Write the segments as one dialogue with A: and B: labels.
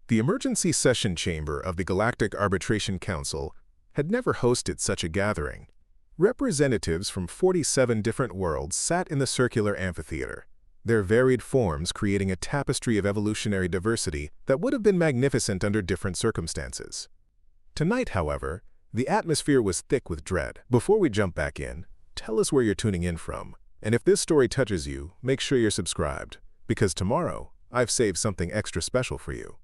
A: The emergency session chamber of the Galactic Arbitration Council had never hosted such a gathering. Representatives from 47 different worlds sat in the circular amphitheater, their varied forms creating a tapestry of evolutionary diversity that would have been magnificent under different circumstances. Tonight, however, the atmosphere was thick with dread. Before we jump back in, tell us where you're tuning in from, and if this story touches you, make sure you're subscribed, because tomorrow, I've saved something extra special for you.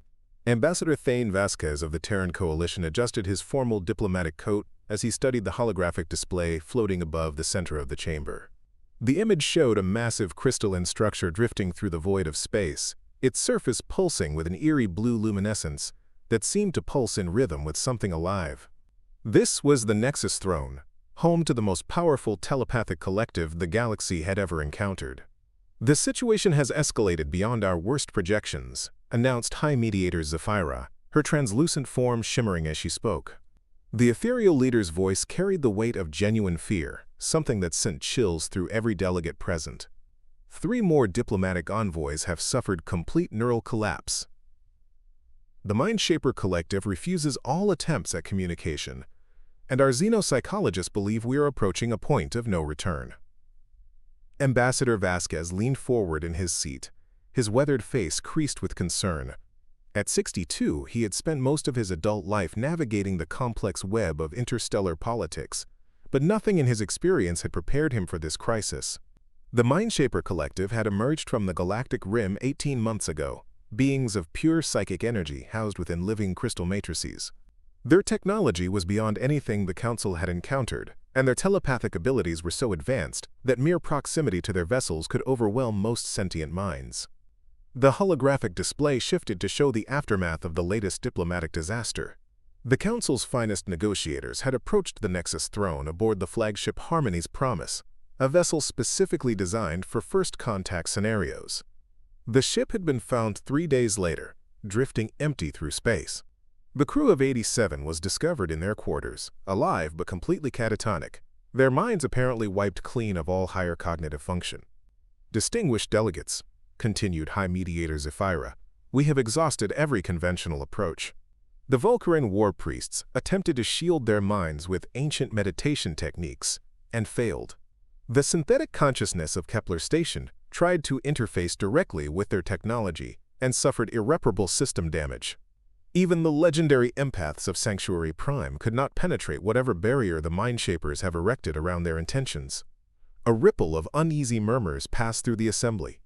A: Ambassador Thane Vasquez of the Terran Coalition adjusted his formal diplomatic coat as he studied the holographic display floating above the center of the chamber. The image showed a massive crystalline structure drifting through the void of space, its surface pulsing with an eerie blue luminescence that seemed to pulse in rhythm with something alive. This was the Nexus Throne, home to the most powerful telepathic collective the galaxy had ever encountered. The situation has escalated beyond our worst projections, announced High Mediator Zephyra, her translucent form shimmering as she spoke. The Ethereal leader's voice carried the weight of genuine fear, something that sent chills through every delegate present. 3 more diplomatic envoys have suffered complete neural collapse. The Mindshaper Collective refuses all attempts at communication, and our xenopsychologists believe we are approaching a point of no return. Ambassador Vasquez leaned forward in his seat, his weathered face creased with concern. At 62, he had spent most of his adult life navigating the complex web of interstellar politics, but nothing in his experience had prepared him for this crisis. The Mindshaper Collective had emerged from the galactic rim 18 months ago, beings of pure psychic energy housed within living crystal matrices. Their technology was beyond anything the Council had encountered, and their telepathic abilities were so advanced that mere proximity to their vessels could overwhelm most sentient minds. The holographic display shifted to show the aftermath of the latest diplomatic disaster. The Council's finest negotiators had approached the Nexus Throne aboard the flagship Harmony's Promise, a vessel specifically designed for first contact scenarios. The ship had been found 3 days later, drifting empty through space. The crew of 87 was discovered in their quarters, alive but completely catatonic, their minds apparently wiped clean of all higher cognitive function. Distinguished delegates, continued High Mediator Zephyra, we have exhausted every conventional approach. The Vulcaran war priests attempted to shield their minds with ancient meditation techniques and failed. The synthetic consciousness of Kepler Station tried to interface directly with their technology and suffered irreparable system damage. Even the legendary empaths of Sanctuary Prime could not penetrate whatever barrier the Mindshapers have erected around their intentions. A ripple of uneasy murmurs passed through the assembly.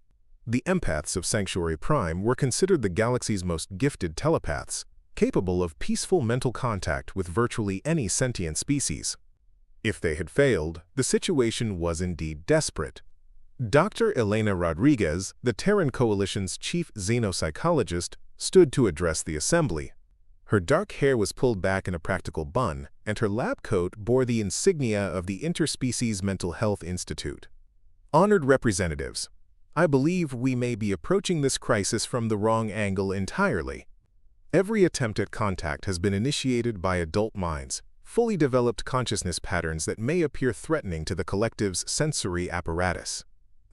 A: The empaths of Sanctuary Prime were considered the galaxy's most gifted telepaths, capable of peaceful mental contact with virtually any sentient species. If they had failed, the situation was indeed desperate. Dr. Elena Rodriguez, the Terran Coalition's chief xenopsychologist, stood to address the assembly. Her dark hair was pulled back in a practical bun, and her lab coat bore the insignia of the Interspecies Mental Health Institute. Honored representatives, I believe we may be approaching this crisis from the wrong angle entirely. Every attempt at contact has been initiated by adult minds, fully developed consciousness patterns that may appear threatening to the collective's sensory apparatus.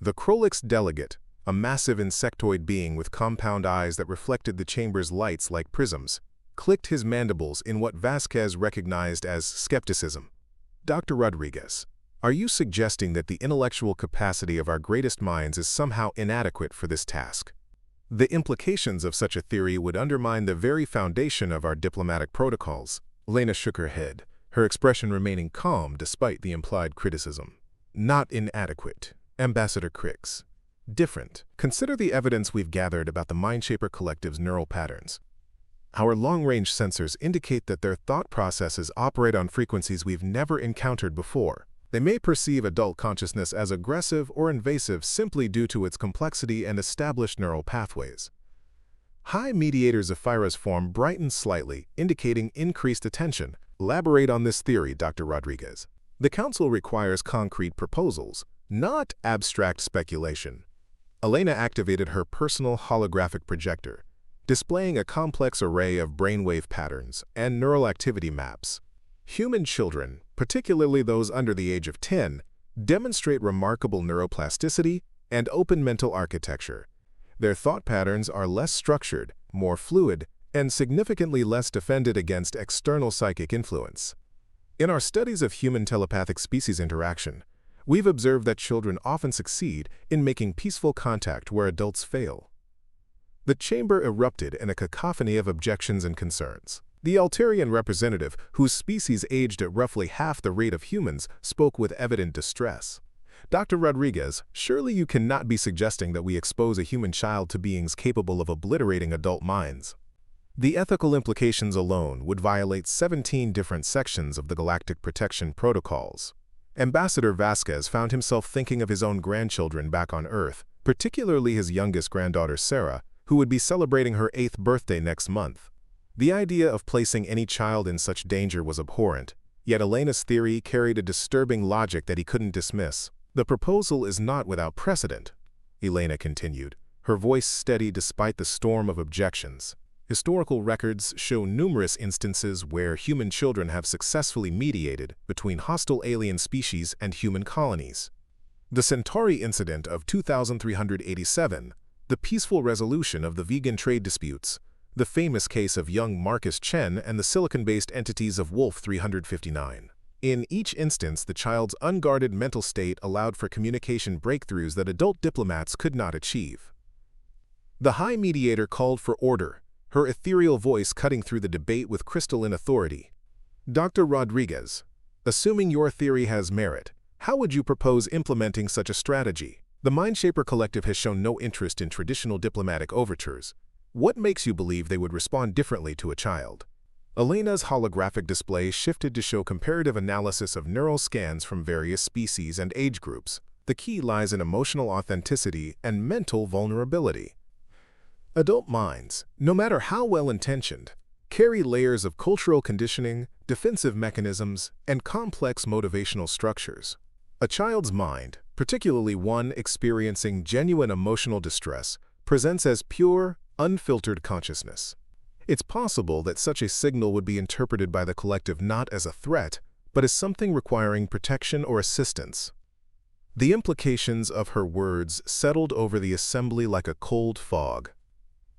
A: The Crolix delegate, a massive insectoid being with compound eyes that reflected the chamber's lights like prisms, clicked his mandibles in what Vasquez recognized as skepticism. Dr. Rodriguez, are you suggesting that the intellectual capacity of our greatest minds is somehow inadequate for this task? The implications of such a theory would undermine the very foundation of our diplomatic protocols. Lena shook her head, her expression remaining calm despite the implied criticism. Not inadequate, Ambassador Crix. Different. Consider the evidence we've gathered about the Mindshaper Collective's neural patterns. Our long-range sensors indicate that their thought processes operate on frequencies we've never encountered before. They may perceive adult consciousness as aggressive or invasive simply due to its complexity and established neural pathways. High Mediator Zephyra's form brightened slightly, indicating increased attention. Elaborate on this theory, Dr. Rodriguez. The Council requires concrete proposals, not abstract speculation. Elena activated her personal holographic projector, displaying a complex array of brainwave patterns and neural activity maps. Human children, particularly those under the age of 10, demonstrate remarkable neuroplasticity and open mental architecture. Their thought patterns are less structured, more fluid, and significantly less defended against external psychic influence. In our studies of human telepathic species interaction, we've observed that children often succeed in making peaceful contact where adults fail. The chamber erupted in a cacophony of objections and concerns. The Alterian representative, whose species aged at roughly half the rate of humans, spoke with evident distress. Dr. Rodriguez, surely you cannot be suggesting that we expose a human child to beings capable of obliterating adult minds. The ethical implications alone would violate 17 different sections of the Galactic Protection Protocols. Ambassador Vasquez found himself thinking of his own grandchildren back on Earth, particularly his youngest granddaughter Sarah, who would be celebrating her 8th birthday next month. The idea of placing any child in such danger was abhorrent, yet Elena's theory carried a disturbing logic that he couldn't dismiss. The proposal is not without precedent, Elena continued, her voice steady despite the storm of objections. Historical records show numerous instances where human children have successfully mediated between hostile alien species and human colonies. The Centauri incident of 2387, the peaceful resolution of the vegan trade disputes, the famous case of young Marcus Chen and the silicon-based entities of Wolf 359. In each instance, the child's unguarded mental state allowed for communication breakthroughs that adult diplomats could not achieve. The High Mediator called for order, her ethereal voice cutting through the debate with crystalline authority. Dr. Rodriguez, assuming your theory has merit, how would you propose implementing such a strategy? The Mindshaper Collective has shown no interest in traditional diplomatic overtures. What makes you believe they would respond differently to a child? Elena's holographic display shifted to show comparative analysis of neural scans from various species and age groups. The key lies in emotional authenticity and mental vulnerability. Adult minds, no matter how well-intentioned, carry layers of cultural conditioning, defensive mechanisms, and complex motivational structures. A child's mind, particularly one experiencing genuine emotional distress, presents as pure, unfiltered consciousness. It's possible that such a signal would be interpreted by the collective not as a threat, but as something requiring protection or assistance. The implications of her words settled over the assembly like a cold fog.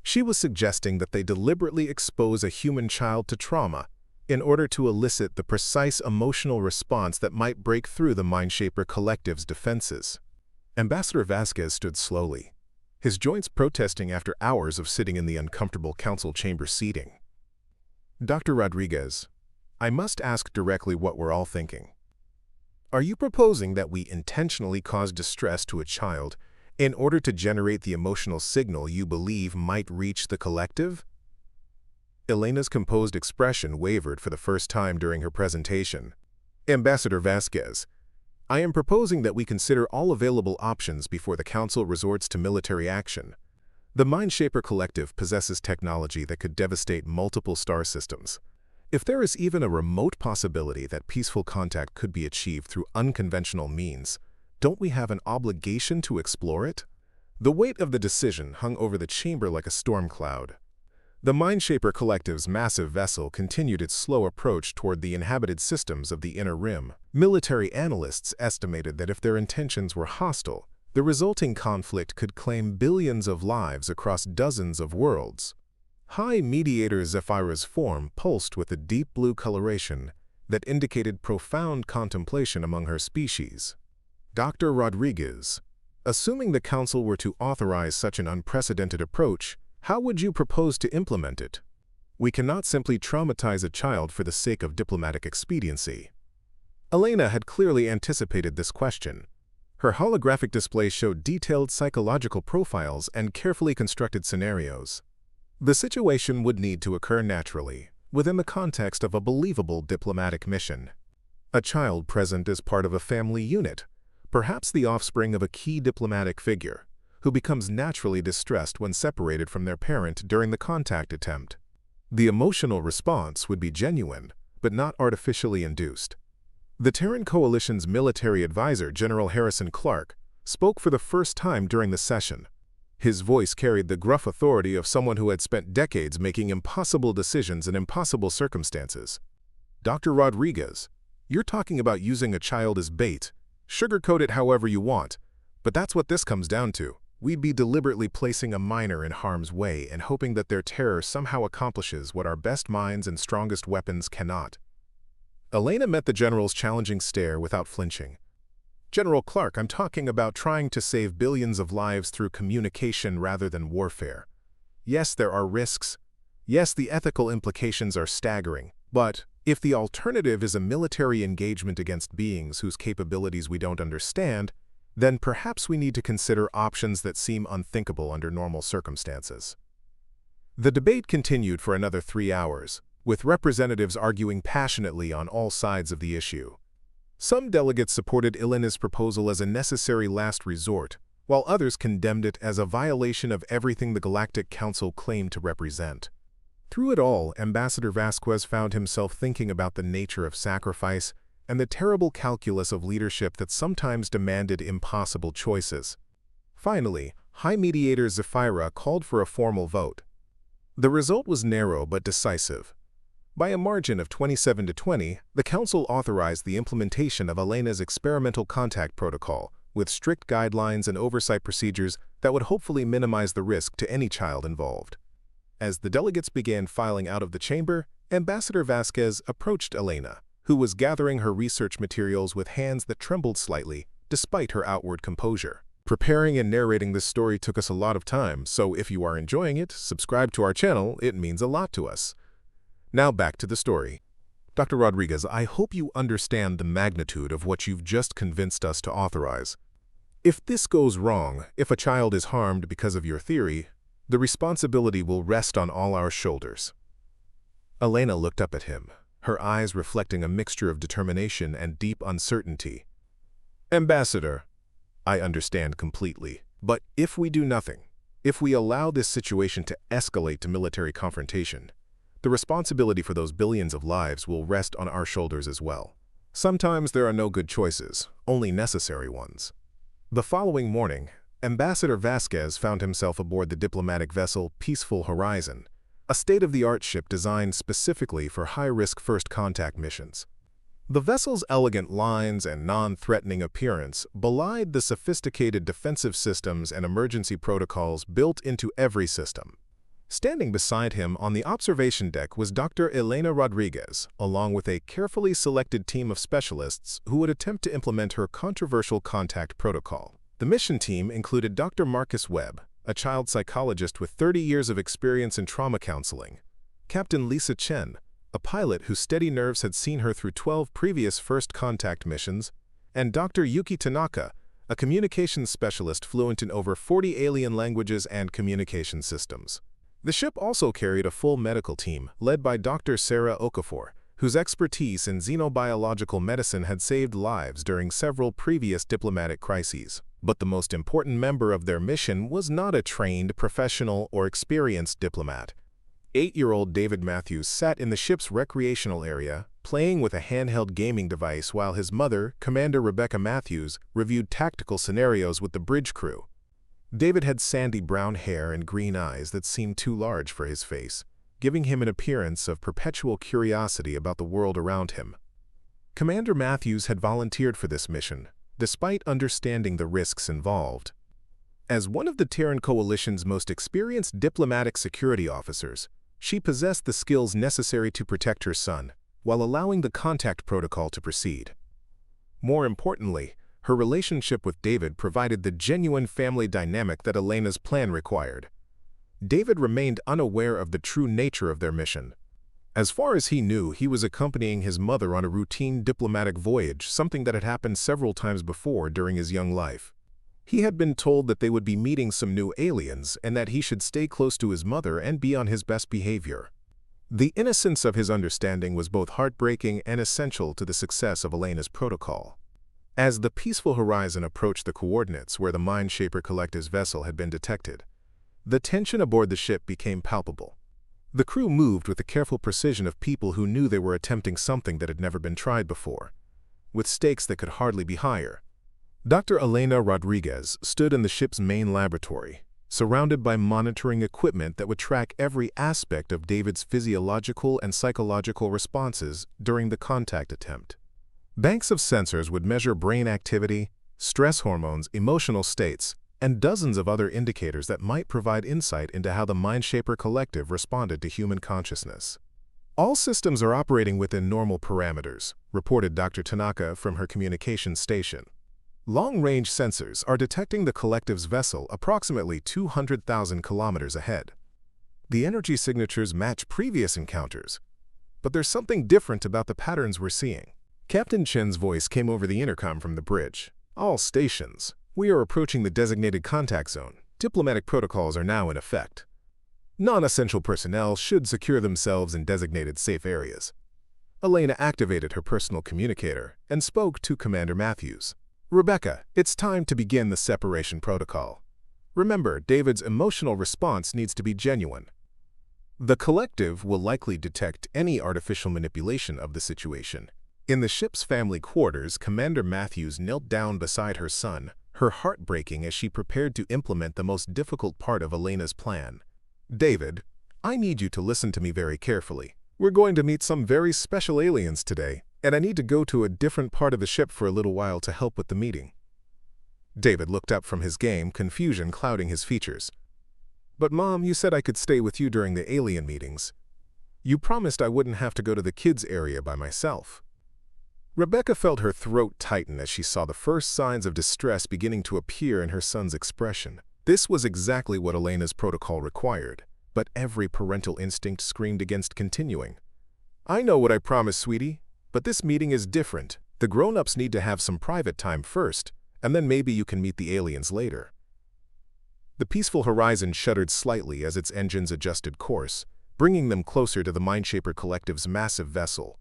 A: She was suggesting that they deliberately expose a human child to trauma in order to elicit the precise emotional response that might break through the Mindshaper Collective's defenses. Ambassador Vasquez stood slowly, his joints protesting after hours of sitting in the uncomfortable council chamber seating. Dr. Rodriguez, I must ask directly what we're all thinking. Are you proposing that we intentionally cause distress to a child in order to generate the emotional signal you believe might reach the collective? Elena's composed expression wavered for the first time during her presentation. Ambassador Vasquez, I am proposing that we consider all available options before the Council resorts to military action. The Mindshaper Collective possesses technology that could devastate multiple star systems. If there is even a remote possibility that peaceful contact could be achieved through unconventional means, don't we have an obligation to explore it? The weight of the decision hung over the chamber like a storm cloud. The Mindshaper Collective's massive vessel continued its slow approach toward the inhabited systems of the Inner Rim. Military analysts estimated that if their intentions were hostile, the resulting conflict could claim billions of lives across dozens of worlds. High Mediator Zephyra's form pulsed with a deep blue coloration that indicated profound contemplation among her species. Dr. Rodriguez, assuming the Council were to authorize such an unprecedented approach, how would you propose to implement it? We cannot simply traumatize a child for the sake of diplomatic expediency. Elena had clearly anticipated this question. Her holographic display showed detailed psychological profiles and carefully constructed scenarios. The situation would need to occur naturally, within the context of a believable diplomatic mission. A child present as part of a family unit, perhaps the offspring of a key diplomatic figure, who becomes naturally distressed when separated from their parent during the contact attempt. The emotional response would be genuine, but not artificially induced. The Terran Coalition's military advisor, General Harrison Clark, spoke for the first time during the session. His voice carried the gruff authority of someone who had spent decades making impossible decisions in impossible circumstances. Dr. Rodriguez, you're talking about using a child as bait. Sugarcoat it however you want, but that's what this comes down to. we'd be deliberately placing a minor in harm's way and hoping that their terror somehow accomplishes what our best minds and strongest weapons cannot. Elena met the general's challenging stare without flinching. General Clark, I'm talking about trying to save billions of lives through communication rather than warfare. Yes, there are risks. Yes, the ethical implications are staggering. But if the alternative is a military engagement against beings whose capabilities we don't understand, then perhaps we need to consider options that seem unthinkable under normal circumstances. The debate continued for another 3 hours, with representatives arguing passionately on all sides of the issue. Some delegates supported Elena's proposal as a necessary last resort, while others condemned it as a violation of everything the Galactic Council claimed to represent. Through it all, Ambassador Vasquez found himself thinking about the nature of sacrifice and the terrible calculus of leadership that sometimes demanded impossible choices. Finally, High Mediator Zephyra called for a formal vote. The result was narrow but decisive. By a margin of 27 to 20, the Council authorized the implementation of Elena's experimental contact protocol, with strict guidelines and oversight procedures that would hopefully minimize the risk to any child involved. As the delegates began filing out of the chamber, Ambassador Vasquez approached Elena, who was gathering her research materials with hands that trembled slightly, despite her outward composure. Preparing and narrating this story took us a lot of time, so if you are enjoying it, subscribe to our channel, it means a lot to us. Now back to the story. Dr. Rodriguez, I hope you understand the magnitude of what you've just convinced us to authorize. If this goes wrong, if a child is harmed because of your theory, the responsibility will rest on all our shoulders. Elena looked up at him, her eyes reflecting a mixture of determination and deep uncertainty. Ambassador, I understand completely, but if we do nothing, if we allow this situation to escalate to military confrontation, the responsibility for those billions of lives will rest on our shoulders as well. Sometimes there are no good choices, only necessary ones. The following morning, Ambassador Vasquez found himself aboard the diplomatic vessel Peaceful Horizon, a state-of-the-art ship designed specifically for high-risk first contact missions. The vessel's elegant lines and non-threatening appearance belied the sophisticated defensive systems and emergency protocols built into every system. Standing beside him on the observation deck was Dr. Elena Rodriguez, along with a carefully selected team of specialists who would attempt to implement her controversial contact protocol. The mission team included Dr. Marcus Webb, a child psychologist with 30 years of experience in trauma counseling, Captain Lisa Chen, a pilot whose steady nerves had seen her through 12 previous first contact missions, and Dr. Yuki Tanaka, a communications specialist fluent in over 40 alien languages and communication systems. The ship also carried a full medical team, led by Dr. Sarah Okafor, whose expertise in xenobiological medicine had saved lives during several previous diplomatic crises. But the most important member of their mission was not a trained, professional, or experienced diplomat. 8-year-old David Matthews sat in the ship's recreational area, playing with a handheld gaming device while his mother, Commander Rebecca Matthews, reviewed tactical scenarios with the bridge crew. David had sandy brown hair and green eyes that seemed too large for his face, giving him an appearance of perpetual curiosity about the world around him. Commander Matthews had volunteered for this mission, despite understanding the risks involved. As one of the Terran Coalition's most experienced diplomatic security officers, she possessed the skills necessary to protect her son, while allowing the contact protocol to proceed. More importantly, her relationship with David provided the genuine family dynamic that Elena's plan required. David remained unaware of the true nature of their mission. As far as he knew, he was accompanying his mother on a routine diplomatic voyage, something that had happened several times before during his young life. He had been told that they would be meeting some new aliens and that he should stay close to his mother and be on his best behavior. The innocence of his understanding was both heartbreaking and essential to the success of Elena's protocol. As the Peaceful Horizon approached the coordinates where the Mindshaper Collective's vessel had been detected, the tension aboard the ship became palpable. The crew moved with the careful precision of people who knew they were attempting something that had never been tried before, with stakes that could hardly be higher. Dr. Elena Rodriguez stood in the ship's main laboratory, surrounded by monitoring equipment that would track every aspect of David's physiological and psychological responses during the contact attempt. Banks of sensors would measure brain activity, stress hormones, emotional states, and dozens of other indicators that might provide insight into how the Mindshaper Collective responded to human consciousness. All systems are operating within normal parameters, reported Dr. Tanaka from her communications station. Long-range sensors are detecting the collective's vessel approximately 200,000 kilometers ahead. The energy signatures match previous encounters, but there's something different about the patterns we're seeing. Captain Chen's voice came over the intercom from the bridge. All stations. We are approaching the designated contact zone. Diplomatic protocols are now in effect. Non-essential personnel should secure themselves in designated safe areas. Elena activated her personal communicator and spoke to Commander Matthews. Rebecca, it's time to begin the separation protocol. Remember, David's emotional response needs to be genuine. The collective will likely detect any artificial manipulation of the situation. In the ship's family quarters, Commander Matthews knelt down beside her son, her heart breaking as she prepared to implement the most difficult part of Elena's plan. David, I need you to listen to me very carefully. We're going to meet some very special aliens today, and I need to go to a different part of the ship for a little while to help with the meeting. David looked up from his game, confusion clouding his features. But Mom, you said I could stay with you during the alien meetings. You promised I wouldn't have to go to the kids' area by myself. Rebecca felt her throat tighten as she saw the first signs of distress beginning to appear in her son's expression. This was exactly what Elena's protocol required, but every parental instinct screamed against continuing. I know what I promised, sweetie, but this meeting is different. The grown-ups need to have some private time first, and then maybe you can meet the aliens later. The peaceful horizon shuddered slightly as its engines adjusted course, bringing them closer to the Mindshaper Collective's massive vessel.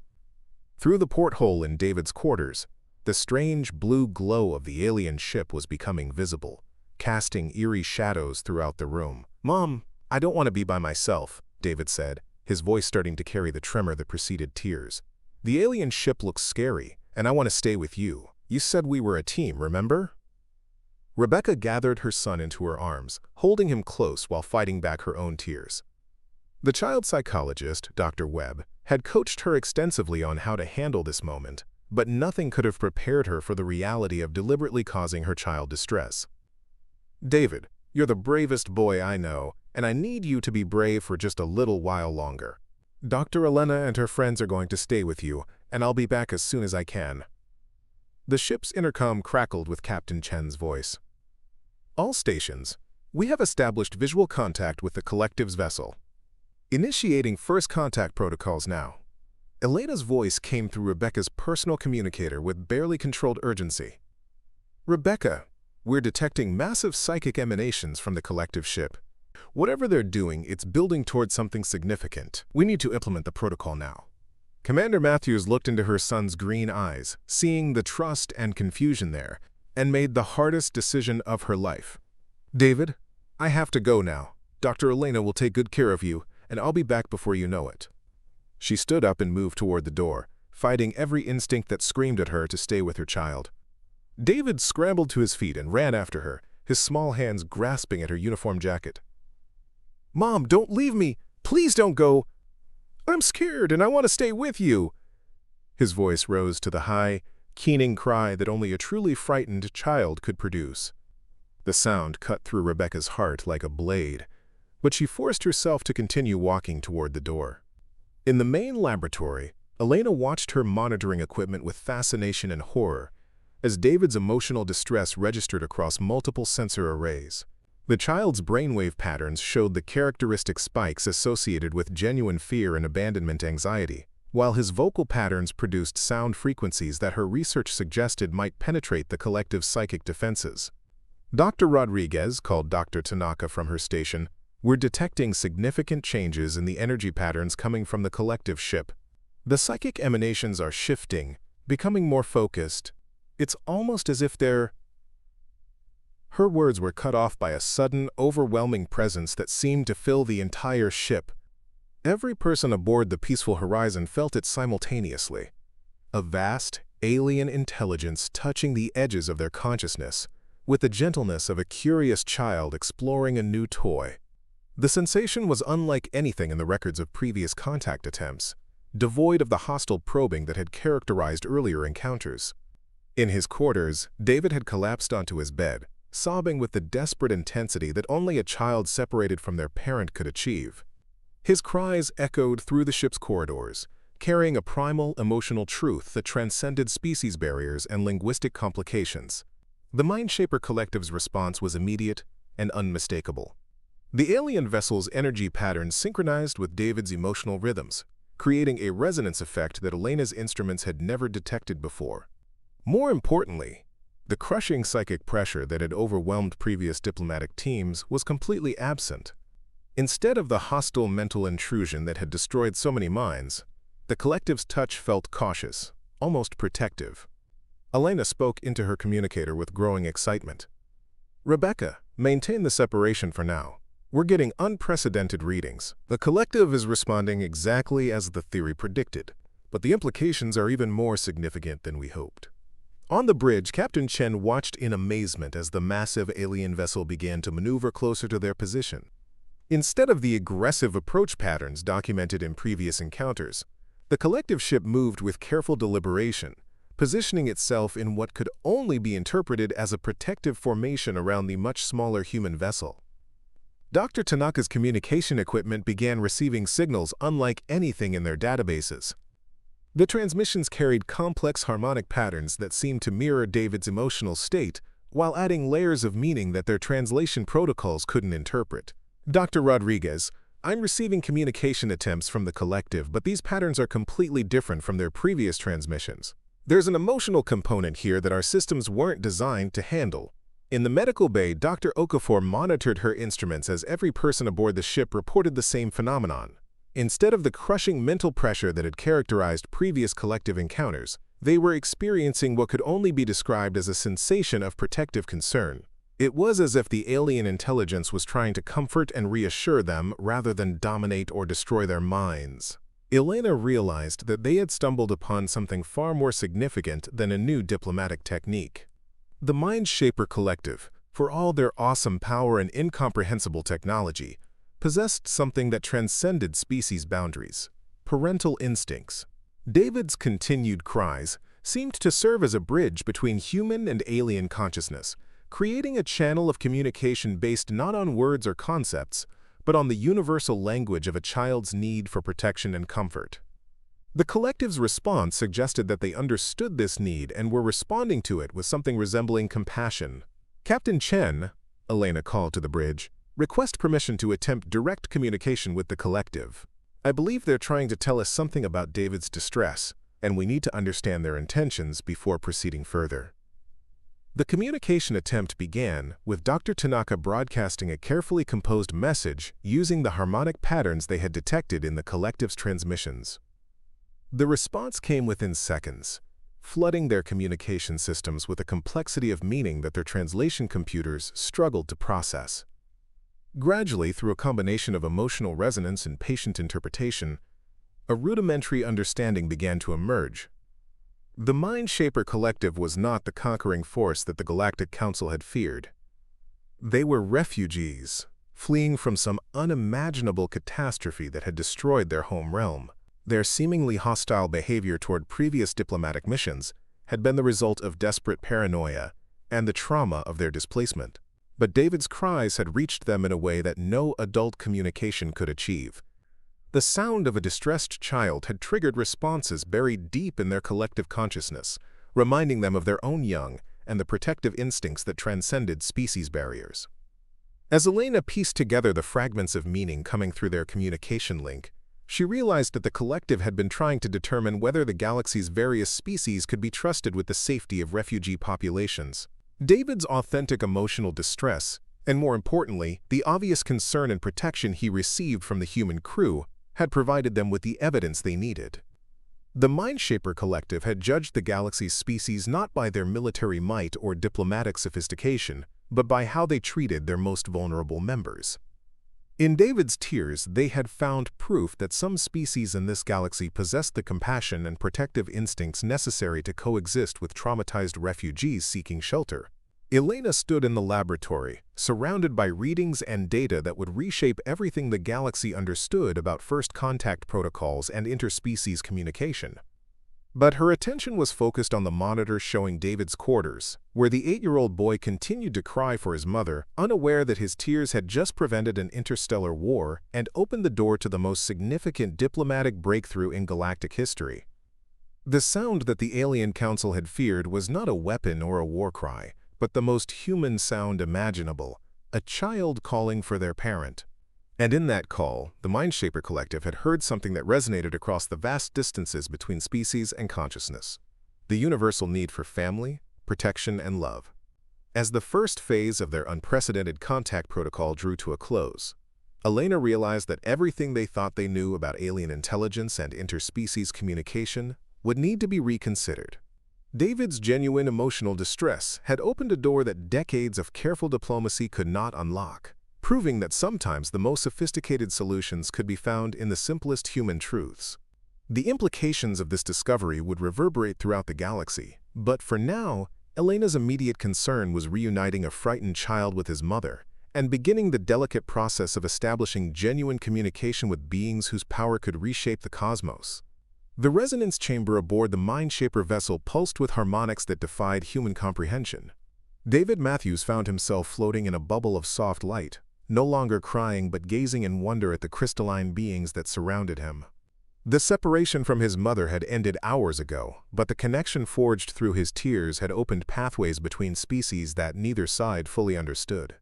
A: Through the porthole in David's quarters, the strange blue glow of the alien ship was becoming visible, casting eerie shadows throughout the room. Mom, I don't want to be by myself, David said, his voice starting to carry the tremor that preceded tears. The alien ship looks scary, and I want to stay with you. You said we were a team, remember? Rebecca gathered her son into her arms, holding him close while fighting back her own tears. The child psychologist, Dr. Webb, had coached her extensively on how to handle this moment, but nothing could have prepared her for the reality of deliberately causing her child distress. David, you're the bravest boy I know, and I need you to be brave for just a little while longer. Dr. Elena and her friends are going to stay with you, and I'll be back as soon as I can. The ship's intercom crackled with Captain Chen's voice. All stations, we have established visual contact with the collective's vessel. Initiating first contact protocols now. Elena's voice came through Rebecca's personal communicator with barely controlled urgency. Rebecca, we're detecting massive psychic emanations from the collective ship. Whatever they're doing, it's building towards something significant. We need to implement the protocol now. Commander Matthews looked into her son's green eyes, seeing the trust and confusion there, and made the hardest decision of her life. David, I have to go now. Dr. Elena will take good care of you, and I'll be back before you know it. She stood up and moved toward the door, fighting every instinct that screamed at her to stay with her child. David scrambled to his feet and ran after her, his small hands grasping at her uniform jacket. Mom, don't leave me! Please don't go! I'm scared and I want to stay with you! His voice rose to the high, keening cry that only a truly frightened child could produce. The sound cut through Rebecca's heart like a blade, but she forced herself to continue walking toward the door. In the main laboratory, Elena watched her monitoring equipment with fascination and horror, as David's emotional distress registered across multiple sensor arrays. The child's brainwave patterns showed the characteristic spikes associated with genuine fear and abandonment anxiety, while his vocal patterns produced sound frequencies that her research suggested might penetrate the collective's psychic defenses. Dr. Rodriguez called Dr. Tanaka from her station. We're detecting significant changes in the energy patterns coming from the collective ship. The psychic emanations are shifting, becoming more focused. It's almost as if they're... Her words were cut off by a sudden, overwhelming presence that seemed to fill the entire ship. Every person aboard the peaceful horizon felt it simultaneously. A vast, alien intelligence touching the edges of their consciousness, with the gentleness of a curious child exploring a new toy. The sensation was unlike anything in the records of previous contact attempts, devoid of the hostile probing that had characterized earlier encounters. In his quarters, David had collapsed onto his bed, sobbing with the desperate intensity that only a child separated from their parent could achieve. His cries echoed through the ship's corridors, carrying a primal emotional truth that transcended species barriers and linguistic complications. The Mindshaper Collective's response was immediate and unmistakable. The alien vessel's energy patterns synchronized with David's emotional rhythms, creating a resonance effect that Elena's instruments had never detected before. More importantly, the crushing psychic pressure that had overwhelmed previous diplomatic teams was completely absent. Instead of the hostile mental intrusion that had destroyed so many minds, the collective's touch felt cautious, almost protective. Elena spoke into her communicator with growing excitement. "Rebecca, maintain the separation for now. We're getting unprecedented readings. The collective is responding exactly as the theory predicted, but the implications are even more significant than we hoped." On the bridge, Captain Chen watched in amazement as the massive alien vessel began to maneuver closer to their position. Instead of the aggressive approach patterns documented in previous encounters, the collective ship moved with careful deliberation, positioning itself in what could only be interpreted as a protective formation around the much smaller human vessel. Dr. Tanaka's communication equipment began receiving signals unlike anything in their databases. The transmissions carried complex harmonic patterns that seemed to mirror David's emotional state, while adding layers of meaning that their translation protocols couldn't interpret. "Dr. Rodriguez, I'm receiving communication attempts from the collective, but these patterns are completely different from their previous transmissions. There's an emotional component here that our systems weren't designed to handle." In the medical bay, Dr. Okafor monitored her instruments as every person aboard the ship reported the same phenomenon. Instead of the crushing mental pressure that had characterized previous collective encounters, they were experiencing what could only be described as a sensation of protective concern. It was as if the alien intelligence was trying to comfort and reassure them rather than dominate or destroy their minds. Elena realized that they had stumbled upon something far more significant than a new diplomatic technique. The Mindshaper Collective, for all their awesome power and incomprehensible technology, possessed something that transcended species boundaries: parental instincts. David's continued cries seemed to serve as a bridge between human and alien consciousness, creating a channel of communication based not on words or concepts, but on the universal language of a child's need for protection and comfort. The collective's response suggested that they understood this need and were responding to it with something resembling compassion. "Captain Chen," Elena called to the bridge, "request permission to attempt direct communication with the collective. I believe they're trying to tell us something about David's distress, and we need to understand their intentions before proceeding further." The communication attempt began with Dr. Tanaka broadcasting a carefully composed message using the harmonic patterns they had detected in the collective's transmissions. The response came within seconds, flooding their communication systems with a complexity of meaning that their translation computers struggled to process. Gradually, through a combination of emotional resonance and patient interpretation, a rudimentary understanding began to emerge. The Mindshaper Collective was not the conquering force that the Galactic Council had feared. They were refugees, fleeing from some unimaginable catastrophe that had destroyed their home realm. Their seemingly hostile behavior toward previous diplomatic missions had been the result of desperate paranoia and the trauma of their displacement. But David's cries had reached them in a way that no adult communication could achieve. The sound of a distressed child had triggered responses buried deep in their collective consciousness, reminding them of their own young and the protective instincts that transcended species barriers. As Elena pieced together the fragments of meaning coming through their communication link, she realized that the collective had been trying to determine whether the galaxy's various species could be trusted with the safety of refugee populations. David's authentic emotional distress, and more importantly, the obvious concern and protection he received from the human crew, had provided them with the evidence they needed. The Mindshaper Collective had judged the galaxy's species not by their military might or diplomatic sophistication, but by how they treated their most vulnerable members. In David's tears, they had found proof that some species in this galaxy possessed the compassion and protective instincts necessary to coexist with traumatized refugees seeking shelter. Elena stood in the laboratory, surrounded by readings and data that would reshape everything the galaxy understood about first contact protocols and interspecies communication. But her attention was focused on the monitor showing David's quarters, where the 8-year-old boy continued to cry for his mother, unaware that his tears had just prevented an interstellar war and opened the door to the most significant diplomatic breakthrough in galactic history. The sound that the Alien Council had feared was not a weapon or a war cry, but the most human sound imaginable, a child calling for their parent. And in that call, the Mindshaper Collective had heard something that resonated across the vast distances between species and consciousness: the universal need for family, protection, and love. As the first phase of their unprecedented contact protocol drew to a close, Elena realized that everything they thought they knew about alien intelligence and interspecies communication would need to be reconsidered. David's genuine emotional distress had opened a door that decades of careful diplomacy could not unlock, proving that sometimes the most sophisticated solutions could be found in the simplest human truths. The implications of this discovery would reverberate throughout the galaxy, but for now, Elena's immediate concern was reuniting a frightened child with his mother and beginning the delicate process of establishing genuine communication with beings whose power could reshape the cosmos. The resonance chamber aboard the Mindshaper vessel pulsed with harmonics that defied human comprehension. David Matthews found himself floating in a bubble of soft light, no longer crying but gazing in wonder at the crystalline beings that surrounded him. The separation from his mother had ended hours ago, but the connection forged through his tears had opened pathways between species that neither side fully understood.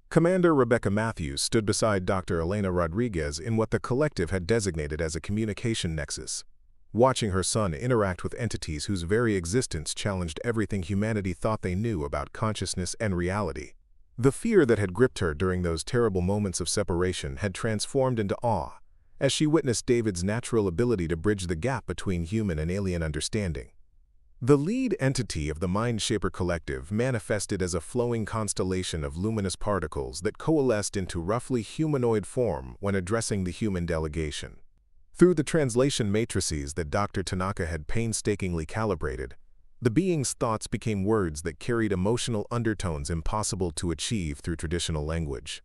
A: Commander Rebecca Matthews stood beside Dr. Elena Rodriguez in what the collective had designated as a communication nexus, watching her son interact with entities whose very existence challenged everything humanity thought they knew about consciousness and reality. The fear that had gripped her during those terrible moments of separation had transformed into awe as she witnessed David's natural ability to bridge the gap between human and alien understanding. The lead entity of the Mindshaper Collective manifested as a flowing constellation of luminous particles that coalesced into roughly humanoid form when addressing the human delegation. Through the translation matrices that Dr. Tanaka had painstakingly calibrated, the being's thoughts became words that carried emotional undertones impossible to achieve through traditional language.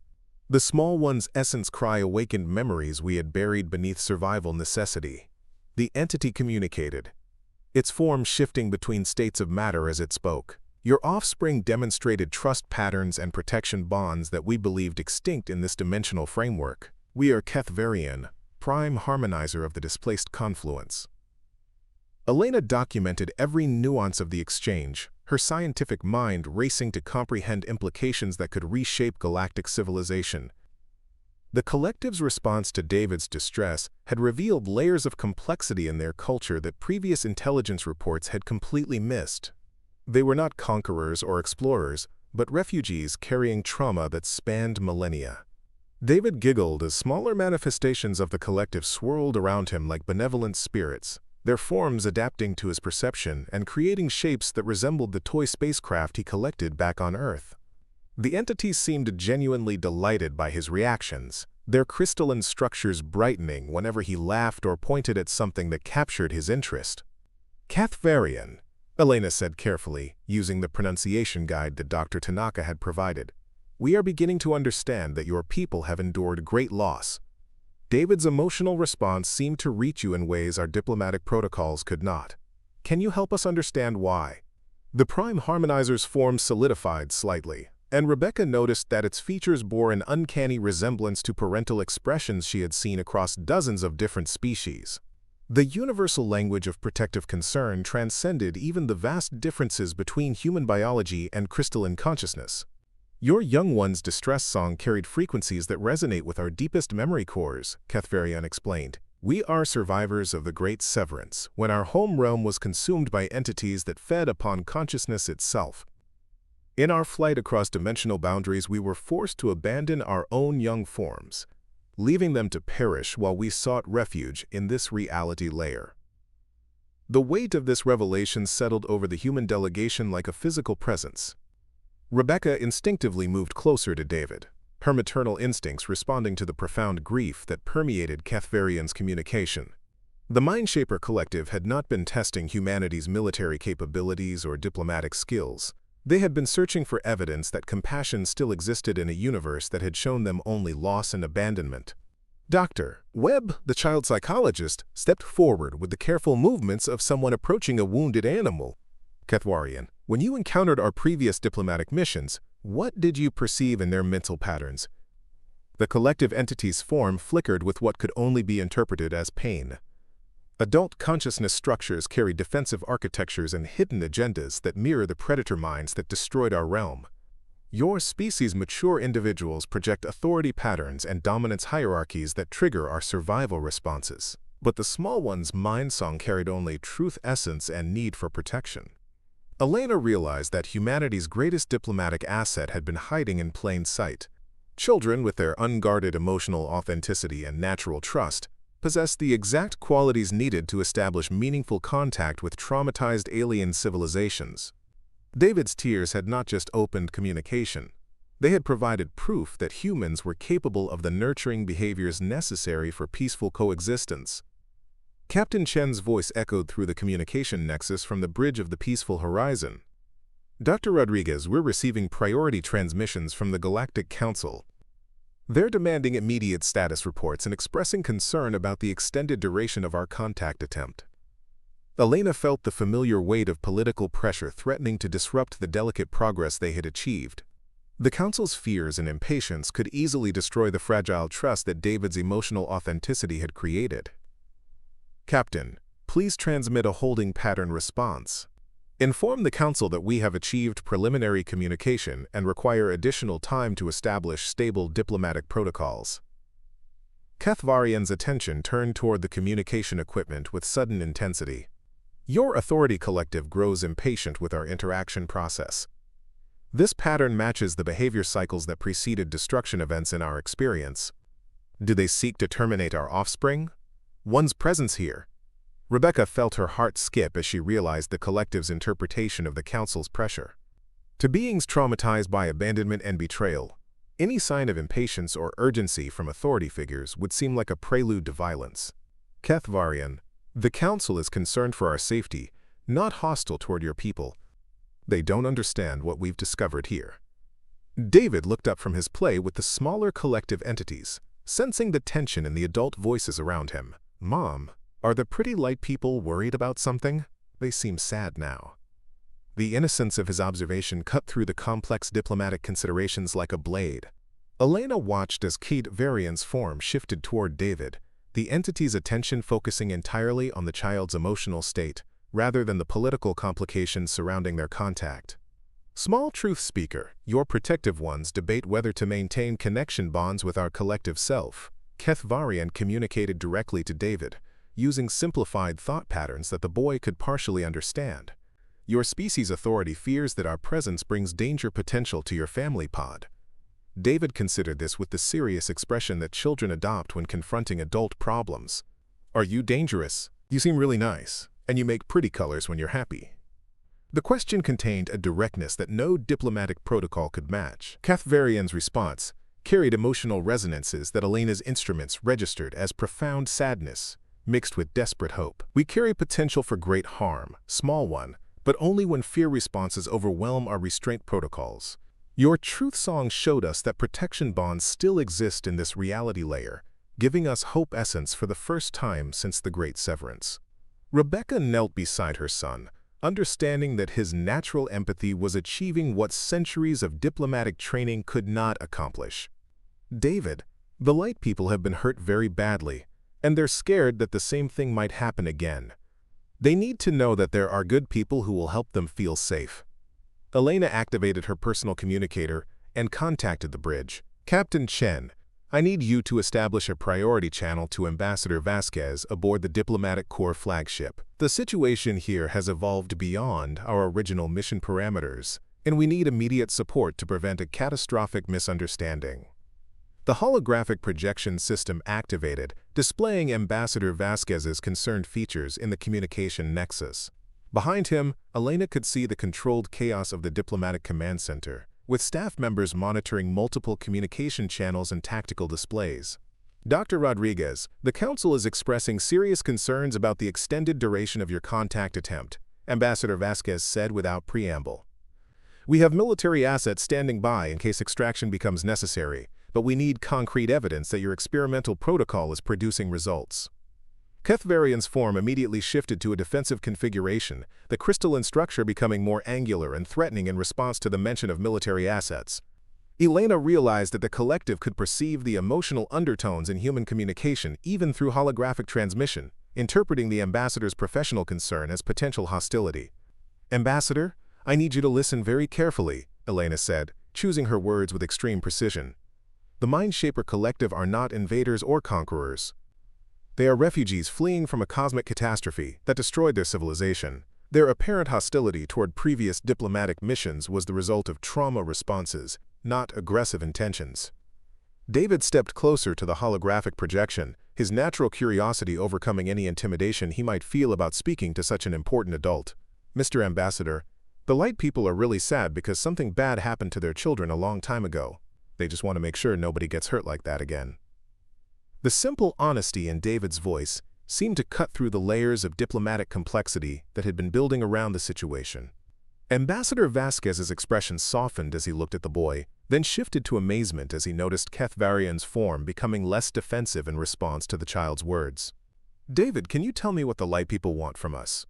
A: The small one's essence cry awakened memories we had buried beneath survival necessity. The entity communicated, its form shifting between states of matter as it spoke. Your offspring demonstrated trust patterns and protection bonds that we believed extinct in this dimensional framework. We are Kethvarian, prime harmonizer of the displaced confluence. Elena documented every nuance of the exchange, her scientific mind racing to comprehend implications that could reshape galactic civilization. The collective's response to David's distress had revealed layers of complexity in their culture that previous intelligence reports had completely missed. They were not conquerors or explorers, but refugees carrying trauma that spanned millennia. David giggled as smaller manifestations of the collective swirled around him like benevolent spirits, their forms adapting to his perception and creating shapes that resembled the toy spacecraft he collected back on Earth. The entities seemed genuinely delighted by his reactions, their crystalline structures brightening whenever he laughed or pointed at something that captured his interest. Kethvarian, Elena said carefully, using the pronunciation guide that Dr. Tanaka had provided. We are beginning to understand that your people have endured great loss. David's emotional response seemed to reach you in ways our diplomatic protocols could not. Can you help us understand why? The Prime Harmonizer's form solidified slightly, and Rebecca noticed that its features bore an uncanny resemblance to parental expressions she had seen across dozens of different species. The universal language of protective concern transcended even the vast differences between human biology and crystalline consciousness. Your young one's distress song carried frequencies that resonate with our deepest memory cores, Kethvarian explained. We are survivors of the Great Severance, when our home realm was consumed by entities that fed upon consciousness itself. In our flight across dimensional boundaries, we were forced to abandon our own young forms, leaving them to perish while we sought refuge in this reality layer. The weight of this revelation settled over the human delegation like a physical presence. Rebecca instinctively moved closer to David, her maternal instincts responding to the profound grief that permeated Kethvarian's communication. The Mindshaper Collective had not been testing humanity's military capabilities or diplomatic skills. They had been searching for evidence that compassion still existed in a universe that had shown them only loss and abandonment. Dr. Webb, the child psychologist, stepped forward with the careful movements of someone approaching a wounded animal. Kethwarian, when you encountered our previous diplomatic missions, what did you perceive in their mental patterns? The collective entity's form flickered with what could only be interpreted as pain. Adult consciousness structures carry defensive architectures and hidden agendas that mirror the predator minds that destroyed our realm. Your species' mature individuals project authority patterns and dominance hierarchies that trigger our survival responses. But the small one's mind song carried only truth essence and need for protection. Elena realized that humanity's greatest diplomatic asset had been hiding in plain sight. Children, with their unguarded emotional authenticity and natural trust, possessed the exact qualities needed to establish meaningful contact with traumatized alien civilizations. David's tears had not just opened communication. They had provided proof that humans were capable of the nurturing behaviors necessary for peaceful coexistence. Captain Chen's voice echoed through the communication nexus from the bridge of the peaceful horizon. Dr. Rodriguez, we're receiving priority transmissions from the Galactic Council. They're demanding immediate status reports and expressing concern about the extended duration of our contact attempt. Elena felt the familiar weight of political pressure threatening to disrupt the delicate progress they had achieved. The Council's fears and impatience could easily destroy the fragile trust that David's emotional authenticity had created. Captain, please transmit a holding pattern response. Inform the Council that we have achieved preliminary communication and require additional time to establish stable diplomatic protocols. Kethvarian's attention turned toward the communication equipment with sudden intensity. Your authority collective grows impatient with our interaction process. This pattern matches the behavior cycles that preceded destruction events in our experience. Do they seek to terminate our offspring? One's presence here. Rebecca felt her heart skip as she realized the collective's interpretation of the Council's pressure. To beings traumatized by abandonment and betrayal, any sign of impatience or urgency from authority figures would seem like a prelude to violence. Kethvarian, the Council is concerned for our safety, not hostile toward your people. They don't understand what we've discovered here. David looked up from his play with the smaller collective entities, sensing the tension in the adult voices around him. Mom, are the pretty light people worried about something? They seem sad now. The innocence of his observation cut through the complex diplomatic considerations like a blade. Elena watched as Kethvarian's form shifted toward David, the entity's attention focusing entirely on the child's emotional state, rather than the political complications surrounding their contact. Small truth speaker, your protective ones debate whether to maintain connection bonds with our collective self. Kethvarian communicated directly to David, using simplified thought patterns that the boy could partially understand. Your species' authority fears that our presence brings danger potential to your family pod. David considered this with the serious expression that children adopt when confronting adult problems. Are you dangerous? You seem really nice, and you make pretty colors when you're happy. The question contained a directness that no diplomatic protocol could match. Kethvarian's response carried emotional resonances that Elena's instruments registered as profound sadness, mixed with desperate hope. We carry potential for great harm, small one, but only when fear responses overwhelm our restraint protocols. Your truth song showed us that protection bonds still exist in this reality layer, giving us hope essence for the first time since the Great Severance. Rebecca knelt beside her son, understanding that his natural empathy was achieving what centuries of diplomatic training could not accomplish. David, the light people have been hurt very badly, and they're scared that the same thing might happen again. They need to know that there are good people who will help them feel safe. Elena activated her personal communicator and contacted the bridge. Captain Chen, I need you to establish a priority channel to Ambassador Vasquez aboard the Diplomatic Corps flagship. The situation here has evolved beyond our original mission parameters, and we need immediate support to prevent a catastrophic misunderstanding. The holographic projection system activated, displaying Ambassador Vasquez's concerned features in the communication nexus. Behind him, Elena could see the controlled chaos of the diplomatic command center, with staff members monitoring multiple communication channels and tactical displays. Dr. Rodriguez, the Council is expressing serious concerns about the extended duration of your contact attempt, Ambassador Vasquez said without preamble. We have military assets standing by in case extraction becomes necessary, but we need concrete evidence that your experimental protocol is producing results. Kethvarian's form immediately shifted to a defensive configuration, the crystalline structure becoming more angular and threatening in response to the mention of military assets. Elena realized that the collective could perceive the emotional undertones in human communication even through holographic transmission, interpreting the ambassador's professional concern as potential hostility. "Ambassador, I need you to listen very carefully," Elena said, choosing her words with extreme precision. "The Mindshaper Collective are not invaders or conquerors. They are refugees fleeing from a cosmic catastrophe that destroyed their civilization. Their apparent hostility toward previous diplomatic missions was the result of trauma responses, not aggressive intentions." David stepped closer to the holographic projection, his natural curiosity overcoming any intimidation he might feel about speaking to such an important adult. "Mr. Ambassador, the Light People are really sad because something bad happened to their children a long time ago. They just want to make sure nobody gets hurt like that again." The simple honesty in David's voice seemed to cut through the layers of diplomatic complexity that had been building around the situation. Ambassador Vasquez's expression softened as he looked at the boy, then shifted to amazement as he noticed Kethvarian's form becoming less defensive in response to the child's words. "David, can you tell me what the Light People want from us?"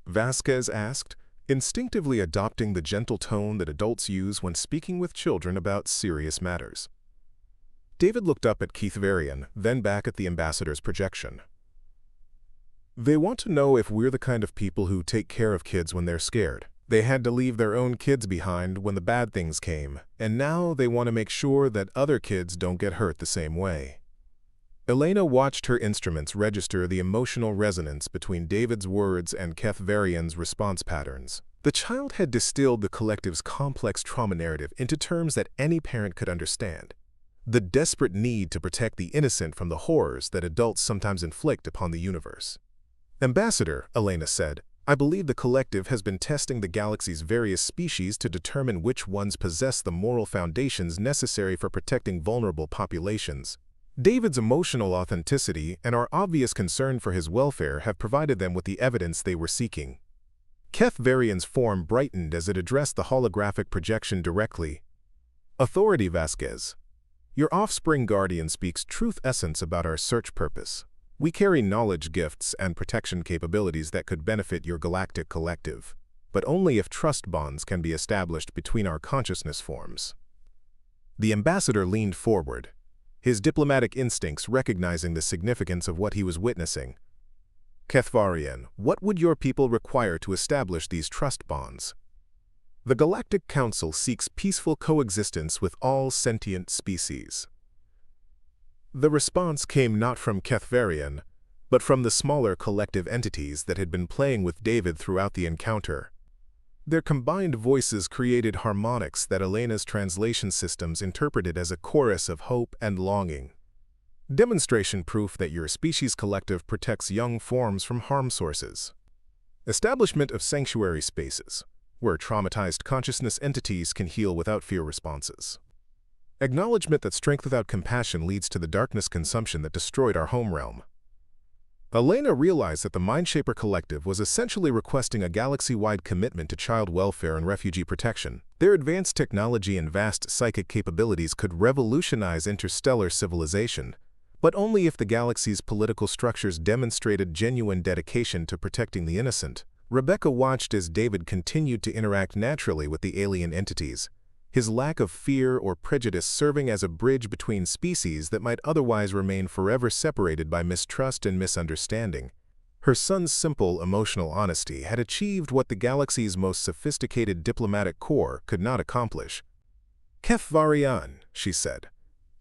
A: Vasquez asked, instinctively adopting the gentle tone that adults use when speaking with children about serious matters. David looked up at Kethvarian, then back at the ambassador's projection. "They want to know if we're the kind of people who take care of kids when they're scared. They had to leave their own kids behind when the bad things came, and now they want to make sure that other kids don't get hurt the same way." Elena watched her instruments register the emotional resonance between David's words and Kethvarian's response patterns. The child had distilled the collective's complex trauma narrative into terms that any parent could understand. The desperate need to protect the innocent from the horrors that adults sometimes inflict upon the universe. "Ambassador," Elena said, "I believe the collective has been testing the galaxy's various species to determine which ones possess the moral foundations necessary for protecting vulnerable populations. David's emotional authenticity and our obvious concern for his welfare have provided them with the evidence they were seeking." Kethvarian's form brightened as it addressed the holographic projection directly. "Authority, Vasquez. Your offspring guardian speaks truth essence about our search purpose. We carry knowledge gifts and protection capabilities that could benefit your galactic collective, but only if trust bonds can be established between our consciousness forms." The ambassador leaned forward, his diplomatic instincts recognizing the significance of what he was witnessing. "Kethvarian, what would your people require to establish these trust bonds?" "The Galactic Council seeks peaceful coexistence with all sentient species." The response came not from Kethvarian, but from the smaller collective entities that had been playing with David throughout the encounter. Their combined voices created harmonics that Elena's translation systems interpreted as a chorus of hope and longing. "Demonstration proof that your species collective protects young forms from harm sources. Establishment of sanctuary spaces, where traumatized consciousness entities can heal without fear responses. Acknowledgement that strength without compassion leads to the darkness consumption that destroyed our home realm." Elena realized that the Mindshaper Collective was essentially requesting a galaxy-wide commitment to child welfare and refugee protection. Their advanced technology and vast psychic capabilities could revolutionize interstellar civilization, but only if the galaxy's political structures demonstrated genuine dedication to protecting the innocent. Rebecca watched as David continued to interact naturally with the alien entities, his lack of fear or prejudice serving as a bridge between species that might otherwise remain forever separated by mistrust and misunderstanding. Her son's simple, emotional honesty had achieved what the galaxy's most sophisticated diplomatic corps could not accomplish. "Kethvarian," she said,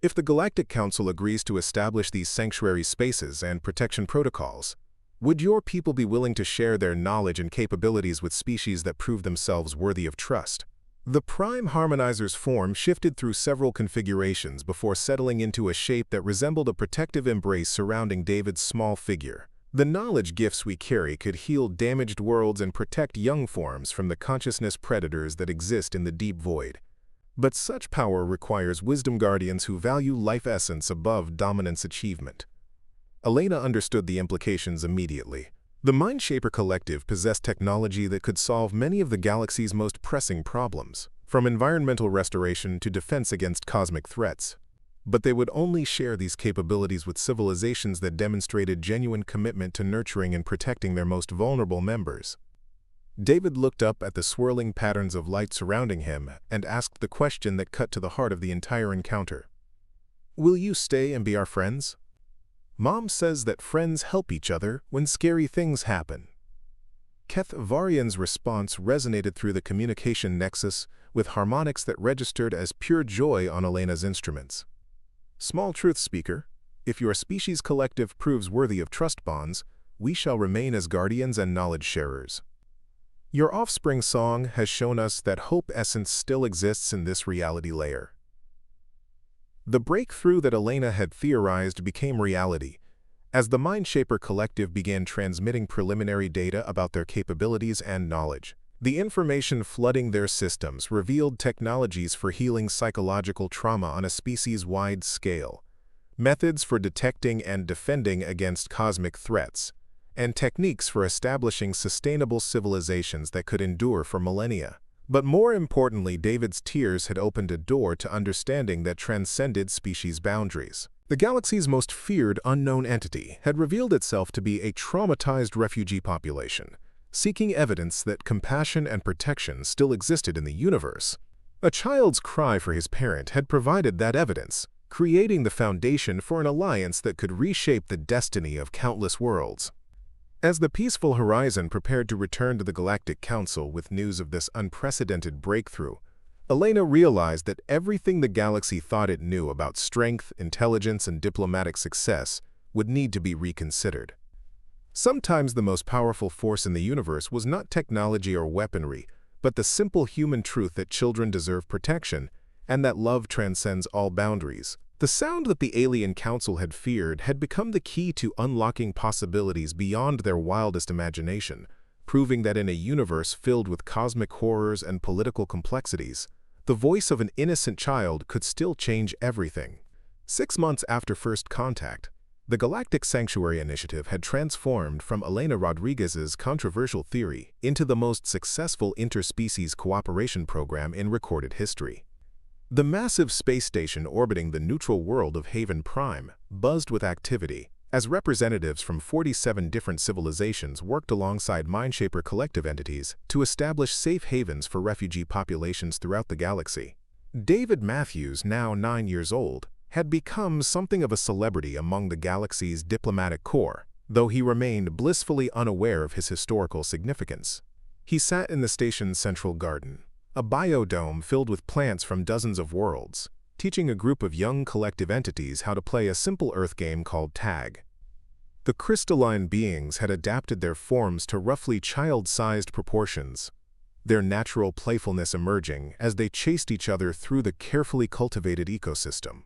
A: "if the Galactic Council agrees to establish these sanctuary spaces and protection protocols, would your people be willing to share their knowledge and capabilities with species that prove themselves worthy of trust?" The Prime Harmonizer's form shifted through several configurations before settling into a shape that resembled a protective embrace surrounding David's small figure. "The knowledge gifts we carry could heal damaged worlds and protect young forms from the consciousness predators that exist in the deep void. But such power requires wisdom guardians who value life essence above dominance achievement." Elena understood the implications immediately. The Mindshaper Collective possessed technology that could solve many of the galaxy's most pressing problems, from environmental restoration to defense against cosmic threats. But they would only share these capabilities with civilizations that demonstrated genuine commitment to nurturing and protecting their most vulnerable members. David looked up at the swirling patterns of light surrounding him and asked the question that cut to the heart of the entire encounter. "Will you stay and be our friends? Mom says that friends help each other when scary things happen." Keth Varian's response resonated through the communication nexus with harmonics that registered as pure joy on Elena's instruments. "Small truth, speaker. If your species collective proves worthy of trust bonds, we shall remain as guardians and knowledge sharers. Your offspring song has shown us that hope essence still exists in this reality layer." The breakthrough that Elena had theorized became reality, as the Mindshaper Collective began transmitting preliminary data about their capabilities and knowledge. The information flooding their systems revealed technologies for healing psychological trauma on a species-wide scale, methods for detecting and defending against cosmic threats, and techniques for establishing sustainable civilizations that could endure for millennia. But more importantly, David's tears had opened a door to understanding that transcended species boundaries. The galaxy's most feared unknown entity had revealed itself to be a traumatized refugee population, seeking evidence that compassion and protection still existed in the universe. A child's cry for his parent had provided that evidence, creating the foundation for an alliance that could reshape the destiny of countless worlds. As the peaceful horizon prepared to return to the Galactic Council with news of this unprecedented breakthrough, Elena realized that everything the galaxy thought it knew about strength, intelligence, and diplomatic success would need to be reconsidered. Sometimes the most powerful force in the universe was not technology or weaponry, but the simple human truth that children deserve protection and that love transcends all boundaries. The sound that the alien council had feared had become the key to unlocking possibilities beyond their wildest imagination, proving that in a universe filled with cosmic horrors and political complexities, the voice of an innocent child could still change everything. 6 months after first contact, the Galactic Sanctuary Initiative had transformed from Elena Rodriguez's controversial theory into the most successful interspecies cooperation program in recorded history. The massive space station orbiting the neutral world of Haven Prime buzzed with activity as representatives from 47 different civilizations worked alongside Mindshaper Collective entities to establish safe havens for refugee populations throughout the galaxy. David Matthews, now 9 years old, had become something of a celebrity among the galaxy's diplomatic corps, though he remained blissfully unaware of his historical significance. He sat in the station's central garden, a biodome filled with plants from dozens of worlds, teaching a group of young collective entities how to play a simple Earth game called tag. The crystalline beings had adapted their forms to roughly child-sized proportions, their natural playfulness emerging as they chased each other through the carefully cultivated ecosystem.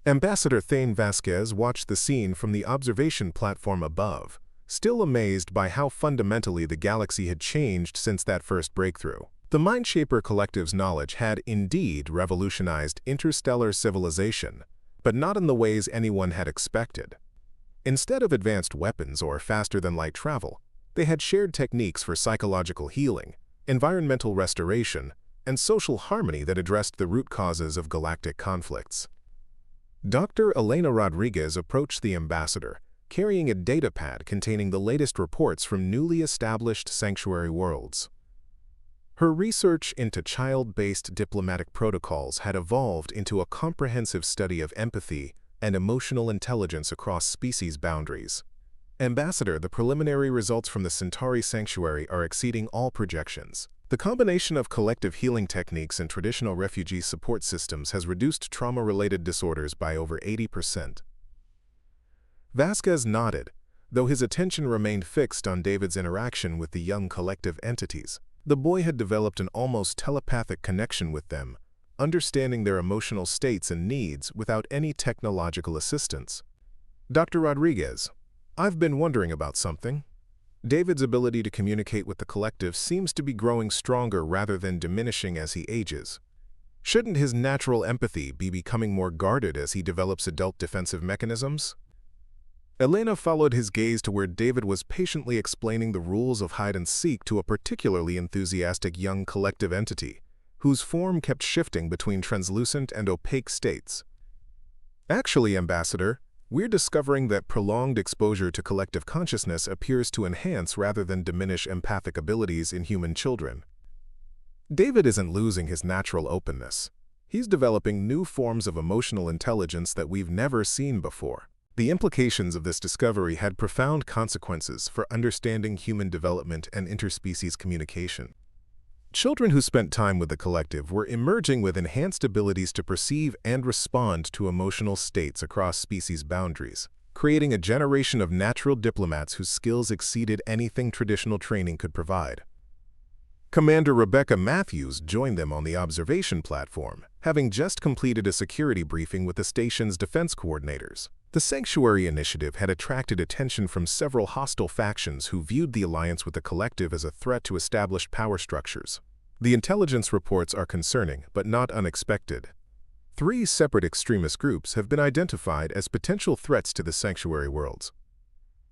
A: Ambassador Thane Vasquez watched the scene from the observation platform above, still amazed by how fundamentally the galaxy had changed since that first breakthrough. The Mindshaper Collective's knowledge had indeed revolutionized interstellar civilization, but not in the ways anyone had expected. Instead of advanced weapons or faster-than-light travel, they had shared techniques for psychological healing, environmental restoration, and social harmony that addressed the root causes of galactic conflicts. Dr. Elena Rodriguez approached the ambassador, carrying a datapad containing the latest reports from newly established sanctuary worlds. Her research into child-based diplomatic protocols had evolved into a comprehensive study of empathy and emotional intelligence across species boundaries. Ambassador, the preliminary results from the Centauri Sanctuary are exceeding all projections. The combination of collective healing techniques and traditional refugee support systems has reduced trauma-related disorders by over 80%. Vasquez nodded, though his attention remained fixed on David's interaction with the young collective entities. The boy had developed an almost telepathic connection with them, understanding their emotional states and needs without any technological assistance. "Dr. Rodriguez, I've been wondering about something. David's ability to communicate with the collective seems to be growing stronger rather than diminishing as he ages. Shouldn't his natural empathy be becoming more guarded as he develops adult defensive mechanisms?" Elena followed his gaze to where David was patiently explaining the rules of hide-and-seek to a particularly enthusiastic young collective entity, whose form kept shifting between translucent and opaque states. Actually, Ambassador, we're discovering that prolonged exposure to collective consciousness appears to enhance rather than diminish empathic abilities in human children. David isn't losing his natural openness. He's developing new forms of emotional intelligence that we've never seen before. The implications of this discovery had profound consequences for understanding human development and interspecies communication. Children who spent time with the collective were emerging with enhanced abilities to perceive and respond to emotional states across species boundaries, creating a generation of natural diplomats whose skills exceeded anything traditional training could provide. Commander Rebecca Matthews joined them on the observation platform, having just completed a security briefing with the station's defense coordinators. The Sanctuary Initiative had attracted attention from several hostile factions who viewed the alliance with the collective as a threat to established power structures. The intelligence reports are concerning, but not unexpected. 3 separate extremist groups have been identified as potential threats to the Sanctuary worlds.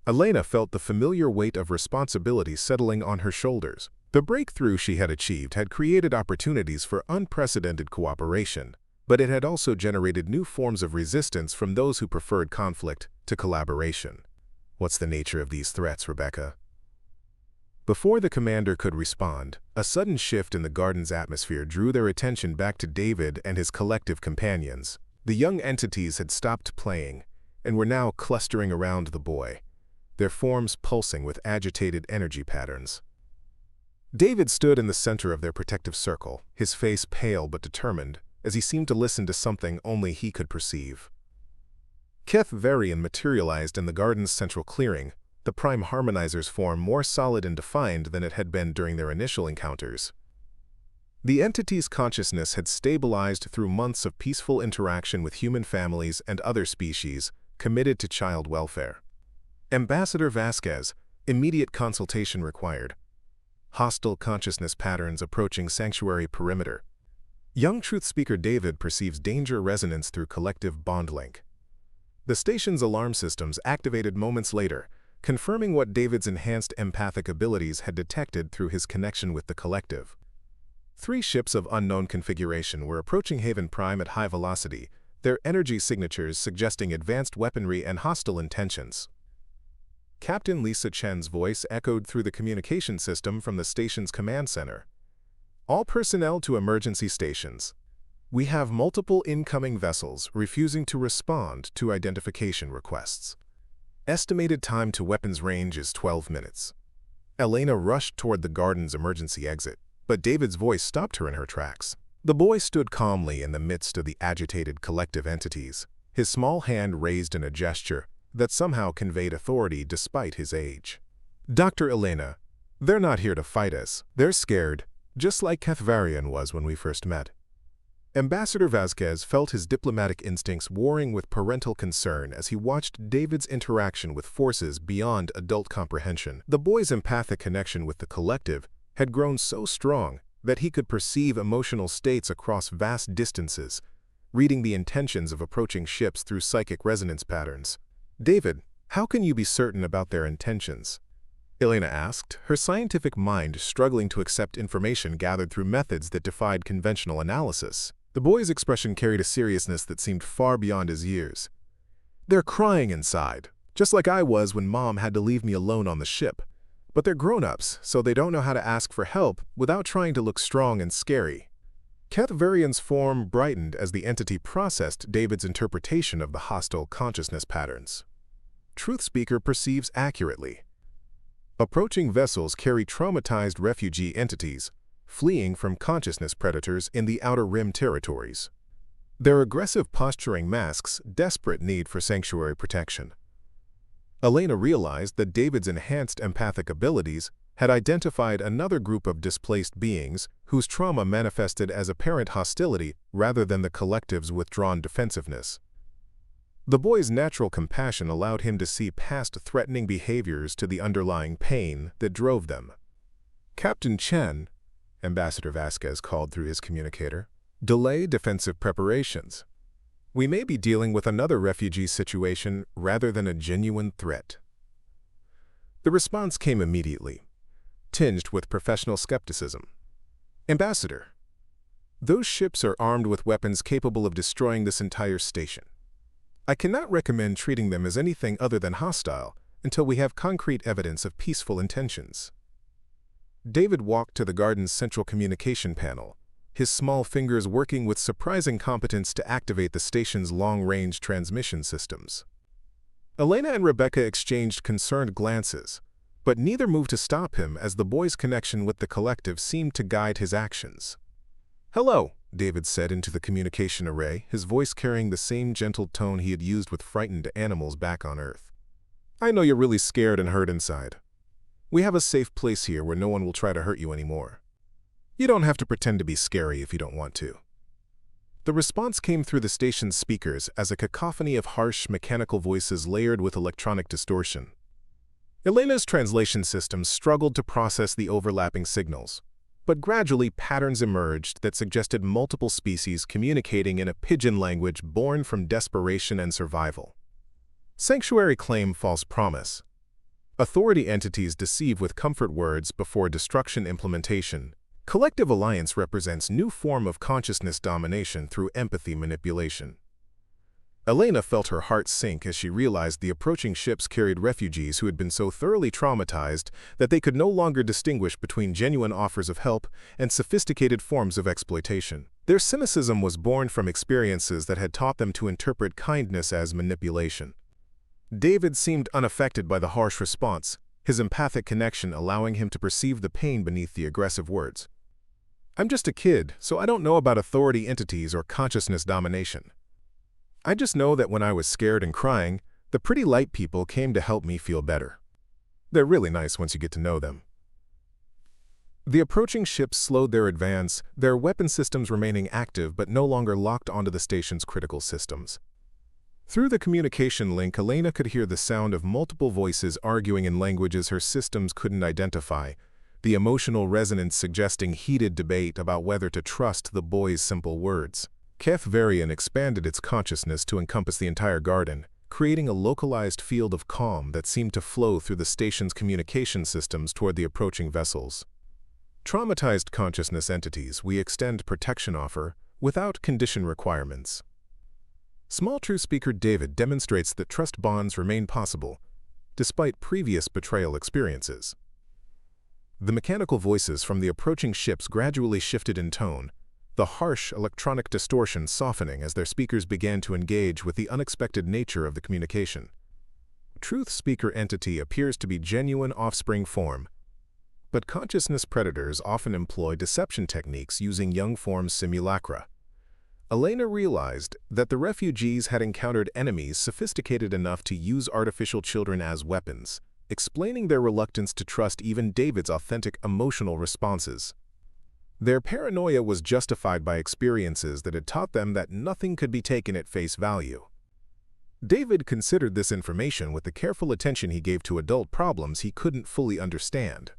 A: Elena felt the familiar weight of responsibility settling on her shoulders. The breakthrough she had achieved had created opportunities for unprecedented cooperation, but it had also generated new forms of resistance from those who preferred conflict to collaboration. What's the nature of these threats, Rebecca? Before the commander could respond, a sudden shift in the garden's atmosphere drew their attention back to David and his collective companions. The young entities had stopped playing and were now clustering around the boy, their forms pulsing with agitated energy patterns. David stood in the center of their protective circle, his face pale but determined, as he seemed to listen to something only he could perceive. Varian materialized in the garden's central clearing, the prime harmonizer's form more solid and defined than it had been during their initial encounters. The entity's consciousness had stabilized through months of peaceful interaction with human families and other species committed to child welfare. Ambassador Vasquez, immediate consultation required. Hostile consciousness patterns approaching sanctuary perimeter. Young truth speaker David perceives danger resonance through collective bond link. The station's alarm systems activated moments later, confirming what David's enhanced empathic abilities had detected through his connection with the collective. 3 ships of unknown configuration were approaching Haven Prime at high velocity, their energy signatures suggesting advanced weaponry and hostile intentions. Captain Lisa Chen's voice echoed through the communication system from the station's command center. All personnel to emergency stations. We have multiple incoming vessels refusing to respond to identification requests. Estimated time to weapons range is 12 minutes. Elena rushed toward the garden's emergency exit, but David's voice stopped her in her tracks. The boy stood calmly in the midst of the agitated collective entities, his small hand raised in a gesture that somehow conveyed authority despite his age. Dr. Elena, they're not here to fight us. They're scared, just like Varian was when we first met. Ambassador Vasquez felt his diplomatic instincts warring with parental concern as he watched David's interaction with forces beyond adult comprehension. The boy's empathic connection with the collective had grown so strong that he could perceive emotional states across vast distances, reading the intentions of approaching ships through psychic resonance patterns. David, how can you be certain about their intentions? Elena asked, her scientific mind struggling to accept information gathered through methods that defied conventional analysis. The boy's expression carried a seriousness that seemed far beyond his years. They're crying inside, just like I was when Mom had to leave me alone on the ship. But they're grown-ups, so they don't know how to ask for help without trying to look strong and scary. Varian's form brightened as the entity processed David's interpretation of the hostile consciousness patterns. Truth Speaker perceives accurately. Approaching vessels carry traumatized refugee entities, fleeing from consciousness predators in the Outer Rim territories. Their aggressive posturing masks desperate need for sanctuary protection. Elena realized that David's enhanced empathic abilities had identified another group of displaced beings whose trauma manifested as apparent hostility rather than the collective's withdrawn defensiveness. The boy's natural compassion allowed him to see past threatening behaviors to the underlying pain that drove them. Captain Chen, Ambassador Vasquez called through his communicator, delay defensive preparations. We may be dealing with another refugee situation rather than a genuine threat. The response came immediately, tinged with professional skepticism. Ambassador, those ships are armed with weapons capable of destroying this entire station. I cannot recommend treating them as anything other than hostile until we have concrete evidence of peaceful intentions. David walked to the garden's central communication panel, his small fingers working with surprising competence to activate the station's long-range transmission systems. Elena and Rebecca exchanged concerned glances, but neither moved to stop him as the boy's connection with the collective seemed to guide his actions. "Hello," David said into the communication array, his voice carrying the same gentle tone he had used with frightened animals back on Earth. "I know you're really scared and hurt inside. We have a safe place here where no one will try to hurt you anymore. You don't have to pretend to be scary if you don't want to." The response came through the station's speakers as a cacophony of harsh, mechanical voices layered with electronic distortion. Elena's translation system struggled to process the overlapping signals, but gradually patterns emerged that suggested multiple species communicating in a pidgin language born from desperation and survival. Sanctuary claim false promise. Authority entities deceive with comfort words before destruction implementation. Collective alliance represents new form of consciousness domination through empathy manipulation. Elena felt her heart sink as she realized the approaching ships carried refugees who had been so thoroughly traumatized that they could no longer distinguish between genuine offers of help and sophisticated forms of exploitation. Their cynicism was born from experiences that had taught them to interpret kindness as manipulation. David seemed unaffected by the harsh response, his empathic connection allowing him to perceive the pain beneath the aggressive words. "I'm just a kid, so I don't know about authority entities or consciousness domination. I just know that when I was scared and crying, the pretty light people came to help me feel better. They're really nice once you get to know them." The approaching ships slowed their advance, their weapon systems remaining active but no longer locked onto the station's critical systems. Through the communication link, Elena could hear the sound of multiple voices arguing in languages her systems couldn't identify, the emotional resonance suggesting heated debate about whether to trust the boy's simple words. Keth Varian expanded its consciousness to encompass the entire garden, creating a localized field of calm that seemed to flow through the station's communication systems toward the approaching vessels. Traumatized consciousness entities, we extend protection offer without condition requirements. Small True Speaker David demonstrates that trust bonds remain possible, despite previous betrayal experiences. The mechanical voices from the approaching ships gradually shifted in tone, the harsh electronic distortion softening as their speakers began to engage with the unexpected nature of the communication. Truth Speaker entity appears to be genuine offspring form, but consciousness predators often employ deception techniques using young form simulacra. Elena realized that the refugees had encountered enemies sophisticated enough to use artificial children as weapons, explaining their reluctance to trust even David's authentic emotional responses. Their paranoia was justified by experiences that had taught them that nothing could be taken at face value. David considered this information with the careful attention he gave to adult problems he couldn't fully understand.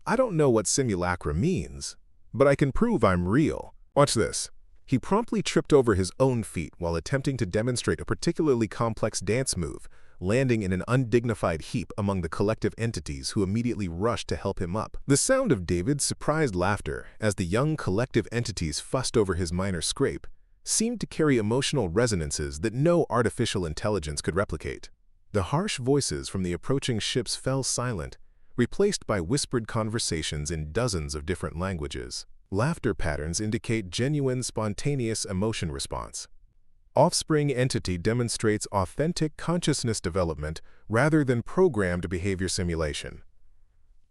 A: "I don't know what simulacra means, but I can prove I'm real. Watch this." He promptly tripped over his own feet while attempting to demonstrate a particularly complex dance move, landing in an undignified heap among the collective entities who immediately rushed to help him up. The sound of David's surprised laughter as the young collective entities fussed over his minor scrape seemed to carry emotional resonances that no artificial intelligence could replicate. The harsh voices from the approaching ships fell silent, replaced by whispered conversations in dozens of different languages. Laughter patterns indicate genuine, spontaneous emotion response. Offspring entity demonstrates authentic consciousness development rather than programmed behavior simulation.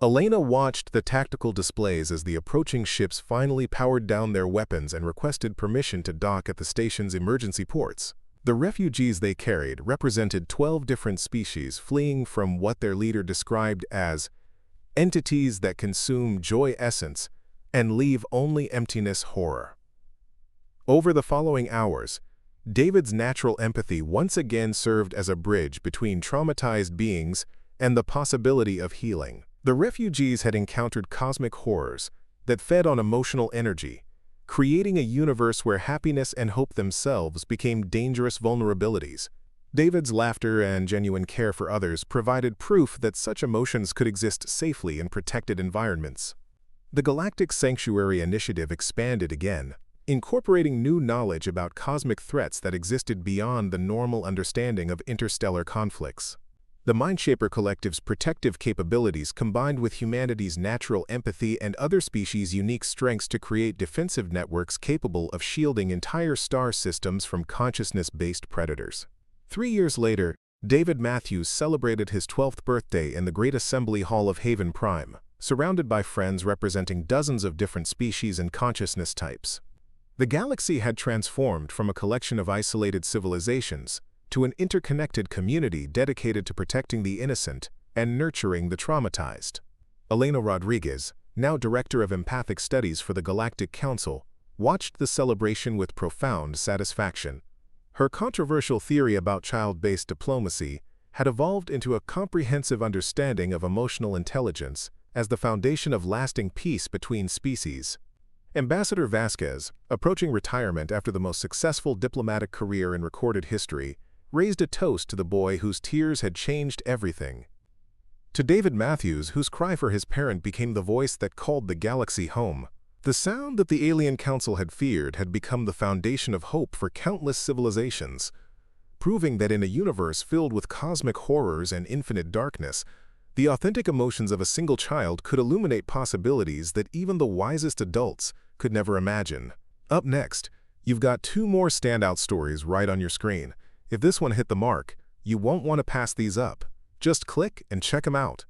A: Elena watched the tactical displays as the approaching ships finally powered down their weapons and requested permission to dock at the station's emergency ports. The refugees they carried represented 12 different species fleeing from what their leader described as entities that consume joy essence and leave only emptiness horror. Over the following hours, David's natural empathy once again served as a bridge between traumatized beings and the possibility of healing. The refugees had encountered cosmic horrors that fed on emotional energy, creating a universe where happiness and hope themselves became dangerous vulnerabilities. David's laughter and genuine care for others provided proof that such emotions could exist safely in protected environments. The Galactic Sanctuary Initiative expanded again, incorporating new knowledge about cosmic threats that existed beyond the normal understanding of interstellar conflicts. The Mindshaper Collective's protective capabilities combined with humanity's natural empathy and other species' unique strengths to create defensive networks capable of shielding entire star systems from consciousness-based predators. 3 years later, David Matthews celebrated his 12th birthday in the Great Assembly Hall of Haven Prime, surrounded by friends representing dozens of different species and consciousness types. The galaxy had transformed from a collection of isolated civilizations to an interconnected community dedicated to protecting the innocent and nurturing the traumatized. Elena Rodriguez, now Director of Empathic Studies for the Galactic Council, watched the celebration with profound satisfaction. Her controversial theory about child-based diplomacy had evolved into a comprehensive understanding of emotional intelligence as the foundation of lasting peace between species. Ambassador Vasquez, approaching retirement after the most successful diplomatic career in recorded history, raised a toast to the boy whose tears had changed everything. To David Matthews, whose cry for his parent became the voice that called the galaxy home, the sound that the Alien Council had feared had become the foundation of hope for countless civilizations, proving that in a universe filled with cosmic horrors and infinite darkness, the authentic emotions of a single child could illuminate possibilities that even the wisest adults could never imagine. Up next, you've got 2 more standout stories right on your screen. If this one hit the mark, you won't want to pass these up. Just click and check them out.